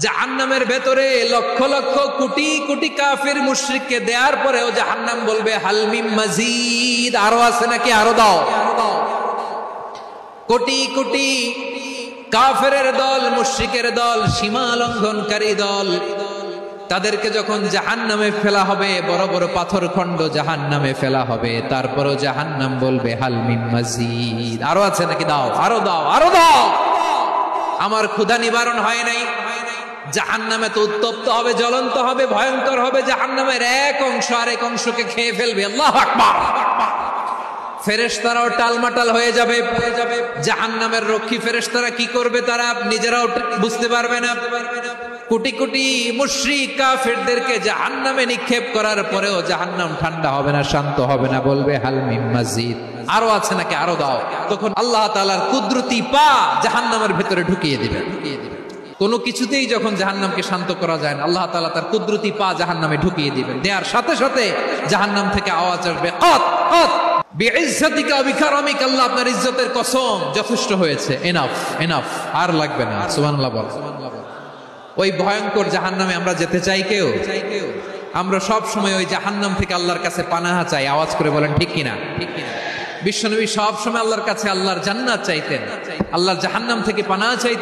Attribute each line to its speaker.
Speaker 1: জাহান্নামের ভেতরে লক্ষ লক্ষ কোটি কোটি কাফির মুশরিককে দেওয়ার পরেও জাহান্নাম বলবে হাল মিন মাজিদ, আরো আছে নাকি, আরো দাও। কোটি কোটি কাফেরের দল, মুশরিকের দল, সীমা লঙ্ঘনকারী দল, তাদেরকে যখন জাহান্নামে ফেলা হবে, বড় বড় পাথর খণ্ড জাহান্নামে ফেলা হবে, তারপরও জাহান্নাম বলবে হাল মিন মাজিদ, আরো আছে নাকি, দাও, আরো দাও, আরো দাও। আমার ক্ষুধা নিবারণ হয় নাই। জাহান্নামে তো উত্তপ্ত হবে, জ্বলন্ত হবে, ভয়ঙ্কর হবে। জাহান্নামের এক অংশ আরেক অংশকে খেয়ে ফেলবে। আল্লাহু আকবার। ফেরেশতারাও টালমাটাল হয়ে যাবে। জাহান্নামের রক্ষী ফেরেশতারা কি করবে তারা নিজেরাও বুঝতে পারবে না। কোটি কোটি মুশরিক কাফেরদেরকে জাহান্নামে নিক্ষেপ করার পরেও জাহান্নাম ঠান্ডা হবে না, শান্ত হবে না, বলবে হাল মিন মাজিদ, আরো আছে নাকি, আরো দাও। তখন আল্লাহ তাআলার কুদরতি পা জাহান্নামের ভেতরে ঢুকিয়ে দিবেন। কোনো কিছুতেই যখন জাহান্নামকে শান্ত করা যায় না, আল্লাহ তাআলা তার কুদরতি পা জাহান্নামে ঢুকিয়ে দিবেন। দেওয়ার সাথে সাথে জাহান্নাম থেকে আওয়াজ আসবে, কত কত বিইজ্জাতিকা ওয়া বিকারামিকা, আল্লাহ আপনার ইজ্জতের কসম, যথেষ্ট হয়েছে, এনাফ এনাফ, আর লাগবে না। সুবহানাল্লাহ বল। ওই ভয়ঙ্কর জাহান্নামে আমরা যেতে চাই কেউ? আমরা সব সময় ওই জাহান্নাম থেকে আল্লাহর কাছে পানাহা চাই। আওয়াজ করে বলেন ঠিক কিনা? বিশ্বনবী সব সময় আল্লাহর কাছে আল্লাহর জান্নাত চাইতেন, আল্লাহর জাহান্নাম থেকে পানাহা চাইতেন।